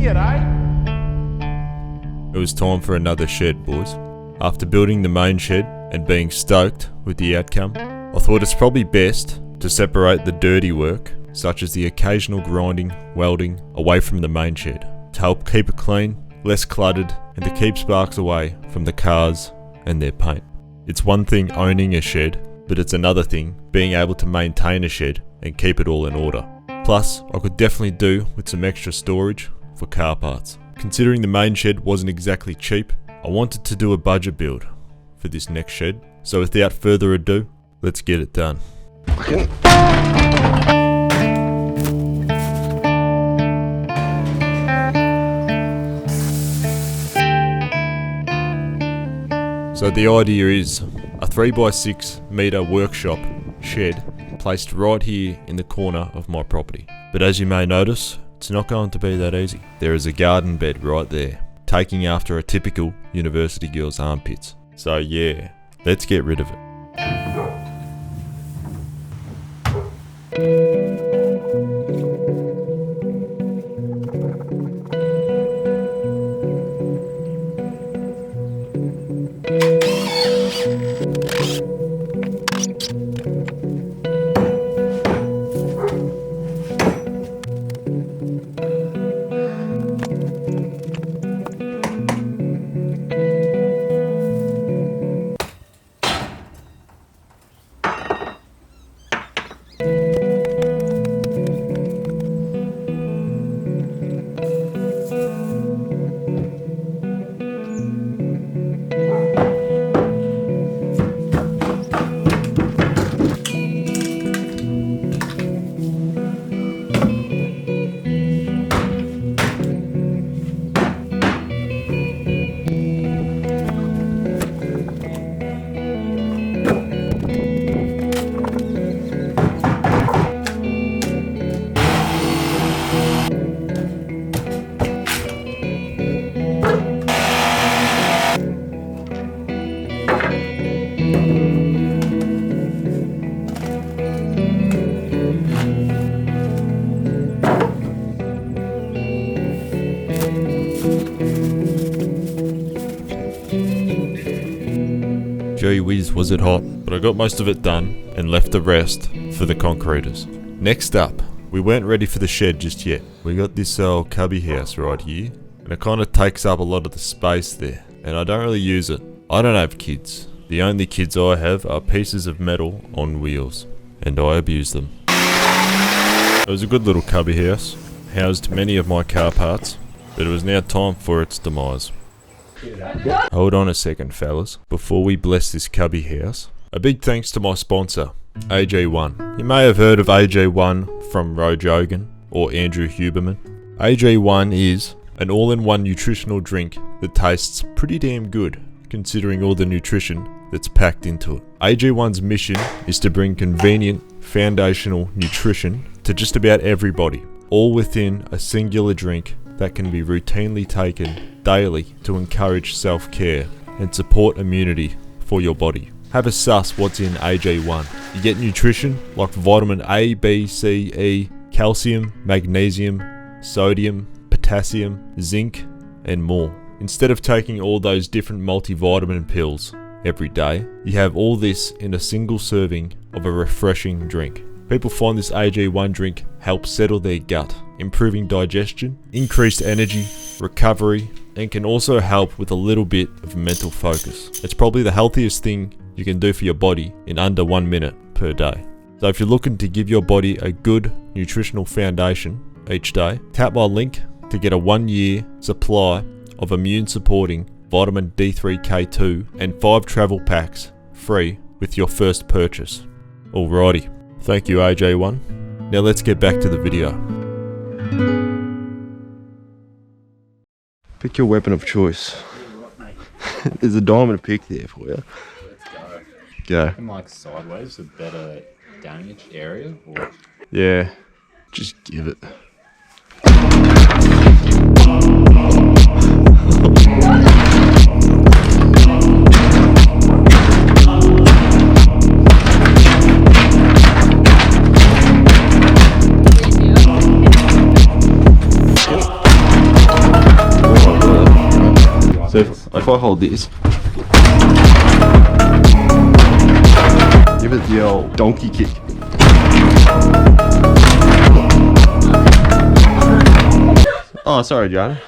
it, eh? It was time for another shed, boys. After building the main shed and being stoked with the outcome, I thought it's probably best to separate the dirty work, such as the occasional grinding, welding, away from the main shed, to help keep it clean, less cluttered, and to keep sparks away from the cars and their paint. It's one thing owning a shed, but it's another thing being able to maintain a shed and keep it all in order. Plus, I could definitely do with some extra storage for car parts. Considering the main shed wasn't exactly cheap, I wanted to do a budget build for this next shed. So without further ado, let's get it done. So the idea is a 3x6 meter workshop shed placed right here in the corner of my property. But as you may notice, it's not going to be that easy. There is a garden bed right there, taking after a typical university girl's armpits. So yeah, let's get rid of it. Gee whiz, was it hot, but I got most of it done and left the rest for the concreters. Next up, we weren't ready for the shed just yet. We got this old cubby house right here, and it kind of takes up a lot of the space there, and I don't really use it. I don't have kids. The only kids I have are pieces of metal on wheels, and I abuse them. It was a good little cubby house, housed many of my car parts, but it was now time for its demise. Hold on a second, fellas. Before we bless this cubby house, a big thanks to my sponsor, AJ1. You may have heard of AJ1 from Ro Jogan or Andrew Huberman. AJ1 is an all-in-one nutritional drink that tastes pretty damn good, considering all the nutrition that's packed into it. AJ1's mission is to bring convenient, foundational nutrition to just about everybody, all within a singular drink that can be routinely taken daily to encourage self-care and support immunity for your body. Have a suss what's in AJ1. You get nutrition like vitamin A, B, C, E, calcium, magnesium, sodium, potassium, zinc, and more. Instead of taking all those different multivitamin pills every day, you have all this in a single serving of a refreshing drink. People find this AJ1 drink helps settle their gut, improving digestion, increased energy, recovery, and can also help with a little bit of mental focus. It's probably the healthiest thing you can do for your body in under 1 minute per day. So if you're looking to give your body a good nutritional foundation each day, tap my link to get a 1-year supply of immune supporting vitamin D3K2 and 5 travel packs free with your first purchase. Alrighty. Thank you, AJ1. Now let's get back to the video. Pick your weapon of choice. There's a diamond pick there for you. Let's go. Go. And like sideways, a better damage area? Or? Yeah, just give it. So if I hold this, give it the old donkey kick. Oh, sorry, John.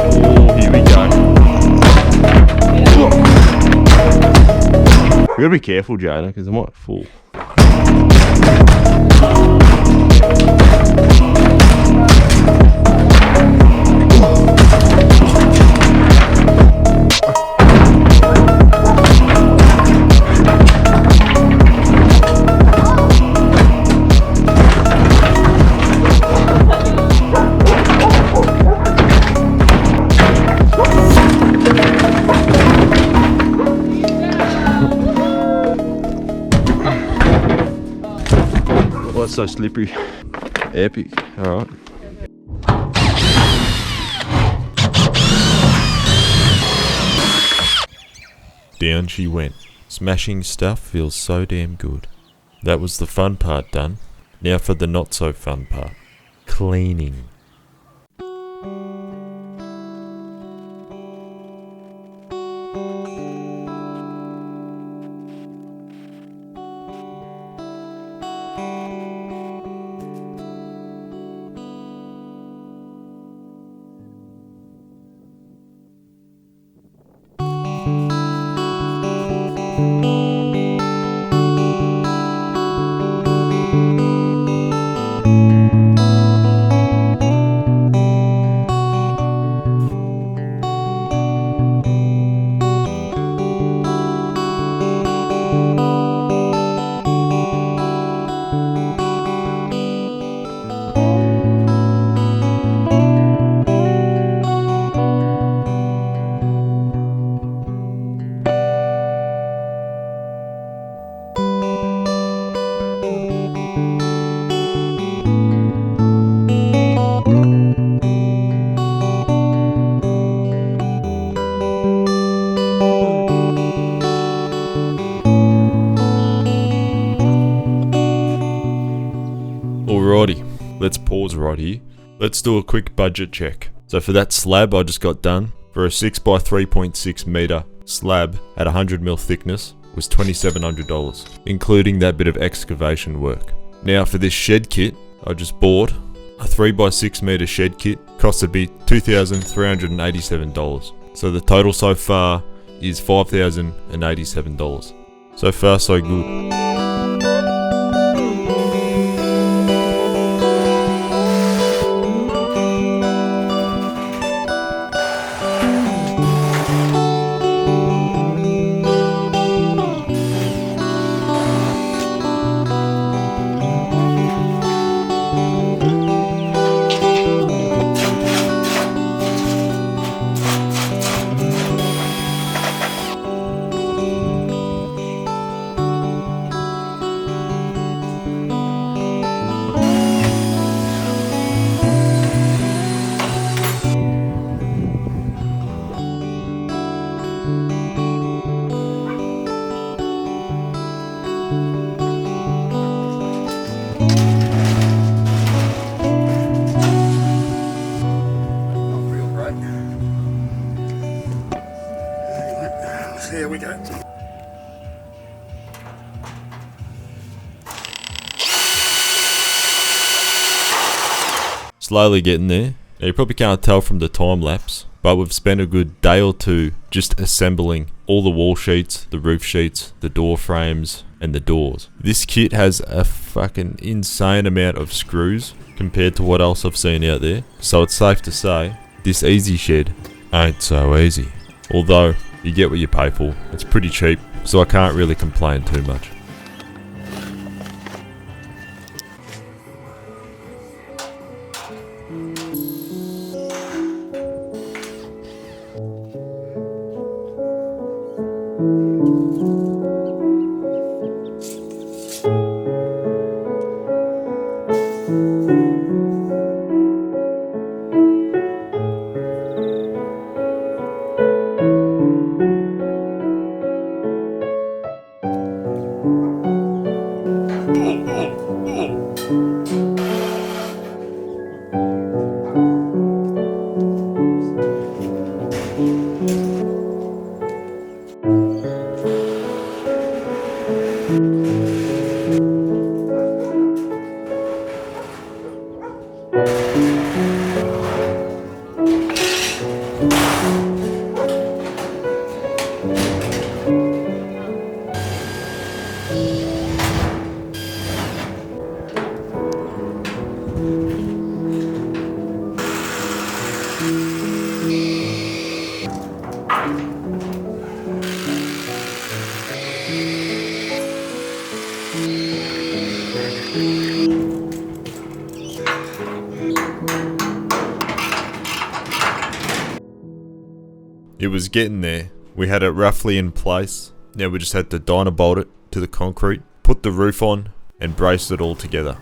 Oh, here we go. We gotta be careful, Jada, because I might fall. Oh, it's so slippery. Epic. Alright. Down she went. Smashing stuff feels so damn good. That was the fun part done. Now for the not so fun part. Cleaning. Alrighty, let's pause right here. Let's do a quick budget check. So for that slab I just got done, for a 6 by 3.6 meter slab at 100mm thickness was $2,700, including that bit of excavation work. Now for this shed kit, I just bought a 3 by 6 meter shed kit, costed me $2,387. So the total so far is $5,087. So far so good. Here we go. Slowly getting there. Now you probably can't tell from the time lapse, but we've spent a good day or two just assembling all the wall sheets, the roof sheets, the door frames, and the doors. This kit has a fucking insane amount of screws compared to what else I've seen out there, so it's safe to say this easy shed ain't so easy. Although you get what you pay for. It's pretty cheap, so I can't really complain too much. It was getting there. We had it roughly in place. Now we just had to dynabolt it to the concrete, put the roof on, and brace it all together.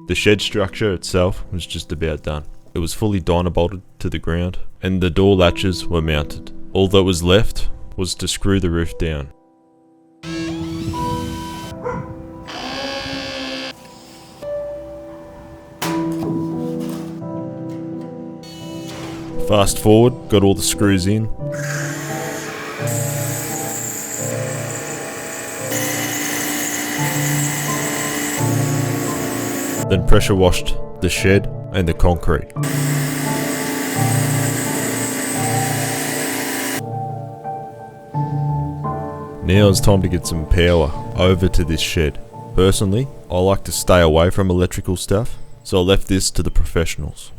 The shed structure itself was just about done. It was fully dynabolted to the ground, and the door latches were mounted. All that was left was to screw the roof down. Fast forward, got all the screws in. Then pressure washed the shed and the concrete. Now it's time to get some power over to this shed. Personally, I like to stay away from electrical stuff, so I left this to the professionals.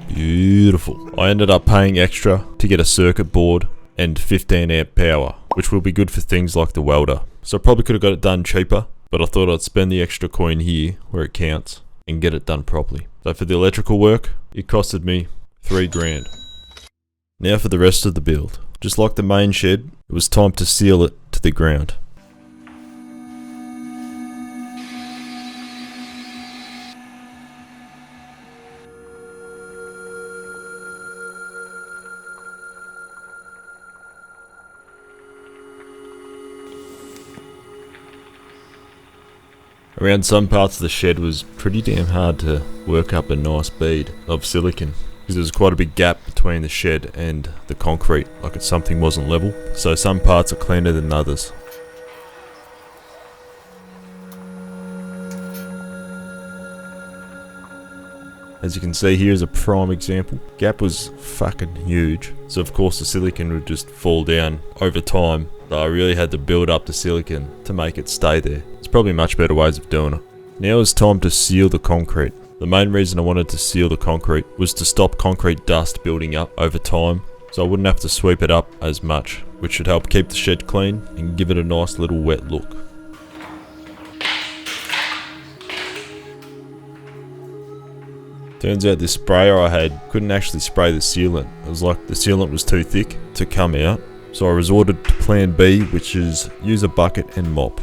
Beautiful. I ended up paying extra to get a circuit board and 15 amp power, which will be good for things like the welder. So I probably could have got it done cheaper, but I thought I'd spend the extra coin here where it counts and get it done properly. So for the electrical work, it costed me $3 grand. Now for the rest of the build. Just like the main shed, it was time to seal it to the ground. Around some parts of the shed was pretty damn hard to work up a nice bead of silicon, because there was quite a big gap between the shed and the concrete, like something wasn't level, so some parts are cleaner than others. As you can see, here is a prime example. Gap was fucking huge, so of course the silicon would just fall down over time. So I really had to build up the silicon to make it stay there. There's probably much better ways of doing it. Now it's time to seal the concrete. The main reason I wanted to seal the concrete was to stop concrete dust building up over time, so I wouldn't have to sweep it up as much, which should help keep the shed clean and give it a nice little wet look. Turns out this sprayer I had couldn't actually spray the sealant. It was like the sealant was too thick to come out. So I resorted to plan B, which is use a bucket and mop.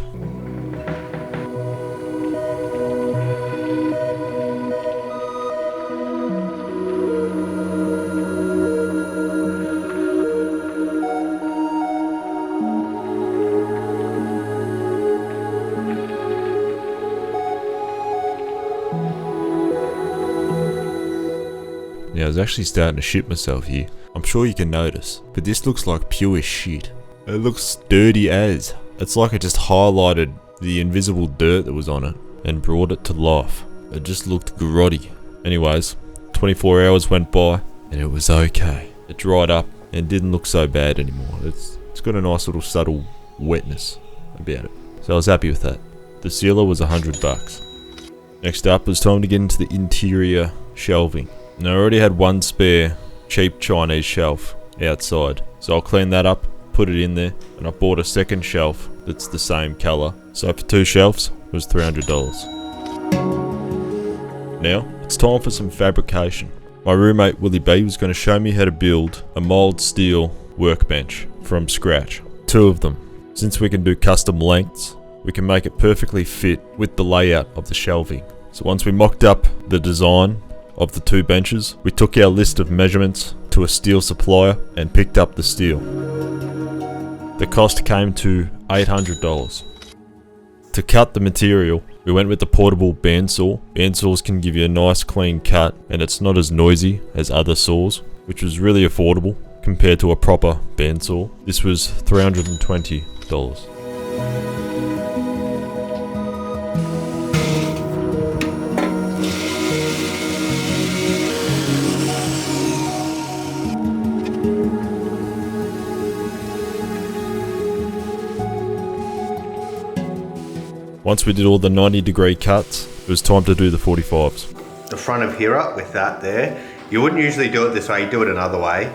Now I was actually starting to shit myself here. I'm sure you can notice, but this looks like pure shit. It looks dirty as. It's like I just highlighted the invisible dirt that was on it and brought it to life. It just looked grotty. Anyways, 24 hours went by and it was okay. It dried up and didn't look so bad anymore. It's got a nice little subtle wetness about it. So I was happy with that. The sealer was $100. Next up, it was time to get into the interior shelving. Now I already had one spare cheap Chinese shelf outside, so I'll clean that up, put it in there, and I bought a second shelf that's the same colour. So for 2 shelves, it was $300. Now, it's time for some fabrication. My roommate Willie B was going to show me how to build a mould steel workbench from scratch. 2 of them. Since we can do custom lengths, we can make it perfectly fit with the layout of the shelving. So once we mocked up the design of the 2 benches, we took our list of measurements to a steel supplier and picked up the steel. The cost came to $800. To cut the material, we went with the portable bandsaw. Bandsaws can give you a nice clean cut and it's not as noisy as other saws, which was really affordable compared to a proper bandsaw. This was $320. Once we did all the 90-degree cuts, it was time to do the 45s. The front of here up with that there. You wouldn't usually do it this way, you do it another way.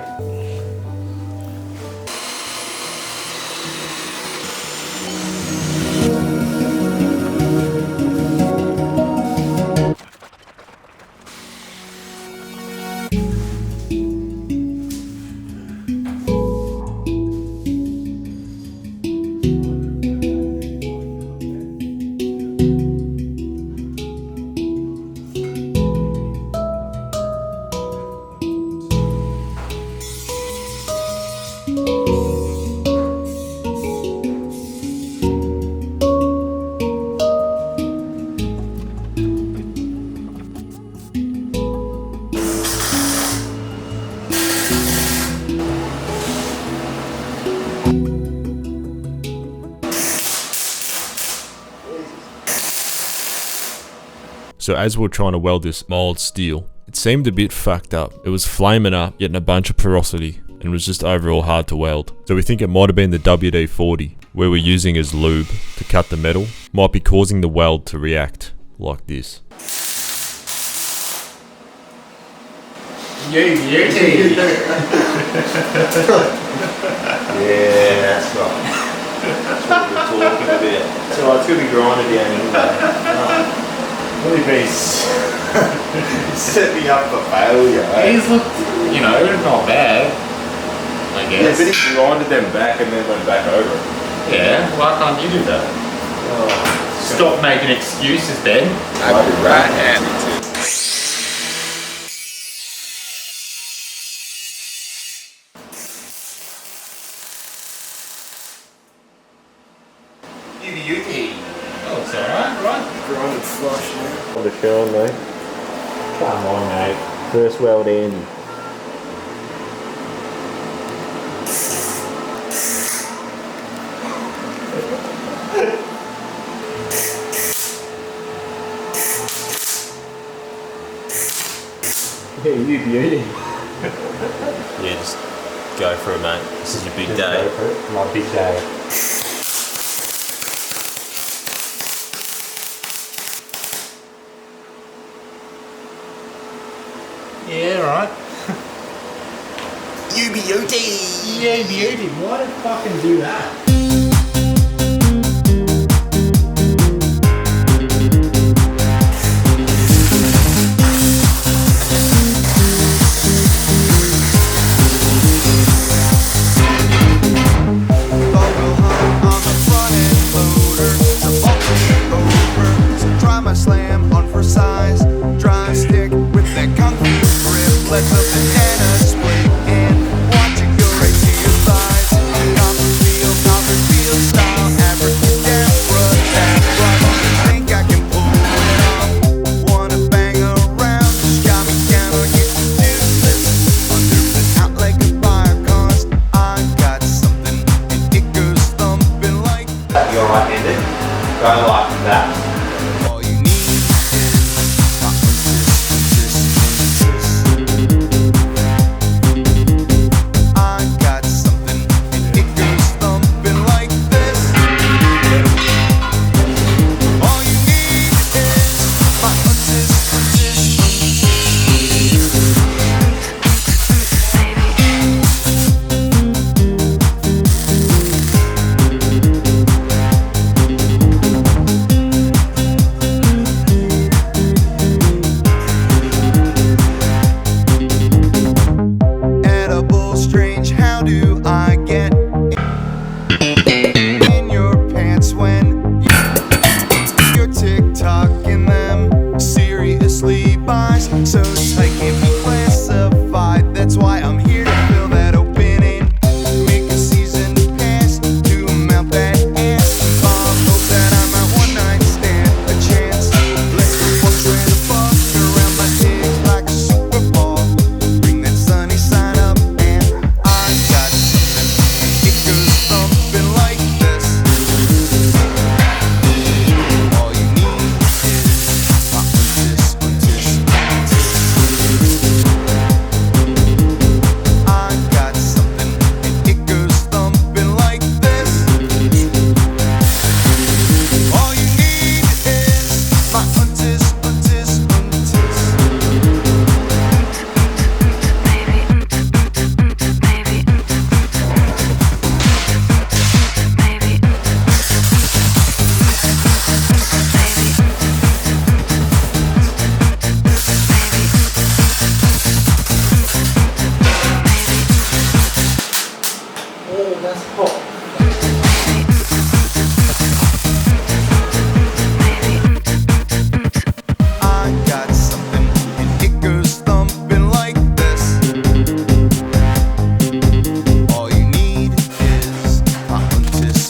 So as we were trying to weld this mold steel, it seemed a bit fucked up. It was flaming up, getting a bunch of porosity, and was just overall hard to weld. So we think it might have been the WD-40, where we're using as lube to cut the metal, might be causing the weld to react like this. Yeah, that's right. That's what we're talking about. So it's going to be grinded down anyway. Really be set me up for failure. He's looked, you know, not bad, I Yeah, guess. but he grinded them back and then went back over it. Yeah, why can't you do that? Stop making excuses, Ben. I'd be right-handed too. Oh, it's alright, right? Grinded flush now. On the show, mate. Come on, mate. First weld in. Yeah, you beauty. Yeah, just go for it, mate. This is your big day. My big day. Yeah, right. You beauty! Yeah, beauty. Why did fucking do that? Slam on for size, dry stick with that concrete grip. Let's a banana split and watch it go right to your thighs. Copperfield style, abracadabra, that's right. Think I can pull it off? Wanna bang around? Just got me down on your to-do list. Under the out like a fire, cause I got something and it goes thumping like that. You're right-handed. Go like that. All you need is my assist. close, I can't be classified. That's why I'm here to fill that opening. Make a season pass to mount that ass. Bomb, hope that I'm a one night stand. A chance, let's go punch ran a bug around my dick like a Super Bowl. Bring that sunny sign up, and I got something. It goes thumping like this. All you need is my untis. I got something, and it goes thumping like this. All you need is my untis. Oh, that's hot. I got something, and it goes thumping like this. All you need is my untis.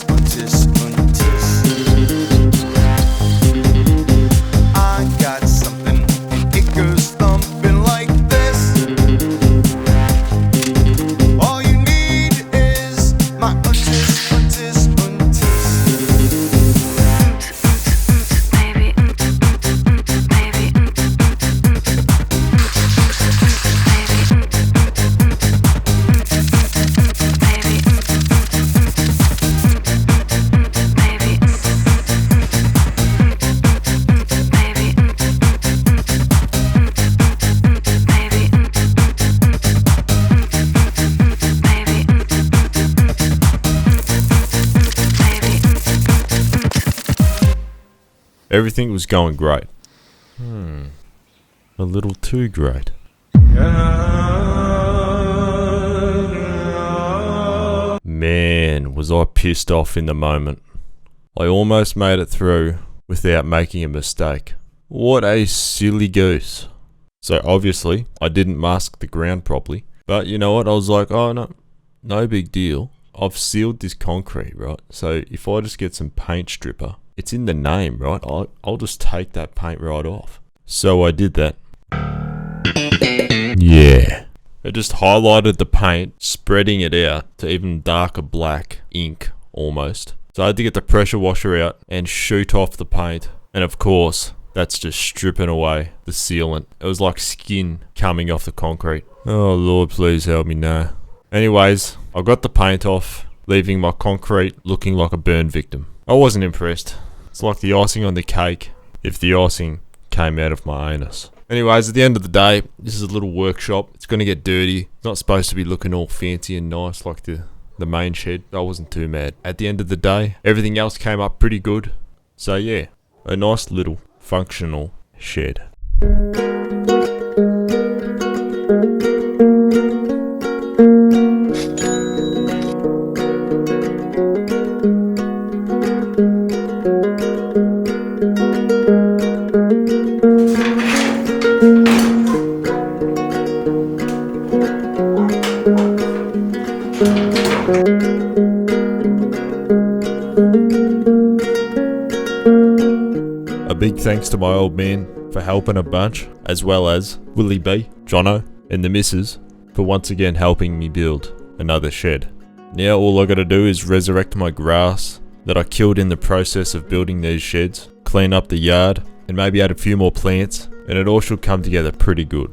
I got something, and it goes thumping like this. All you need is my untis. Everything was going great. A little too great. Man, was I pissed off in the moment. I almost made it through without making a mistake. What a silly goose. So obviously, I didn't mask the ground properly. But you know what, I was like, oh no big deal. I've sealed this concrete, right? So if I just get some paint stripper, it's in the name, right? I'll just take that paint right off. So I did that. Yeah. It just highlighted the paint, spreading it out to even darker black ink, almost. So I had to get the pressure washer out and shoot off the paint. And of course, that's just stripping away the sealant. It was like skin coming off the concrete. Oh Lord, please help me now. Anyways, I got the paint off, leaving my concrete looking like a burn victim. I wasn't impressed. It's like the icing on the cake if the icing came out of my anus. Anyways, at the end of the day, this is a little workshop. It's going to get dirty. It's not supposed to be looking all fancy and nice like the main shed. I wasn't too mad. At the end of the day, everything else came up pretty good. So yeah, a nice little functional shed. A big thanks to my old man for helping a bunch, as well as Willie B, Jono, and the missus for once again helping me build another shed. Now all I gotta do is resurrect my grass that I killed in the process of building these sheds, clean up the yard, and maybe add a few more plants, and it all should come together pretty good.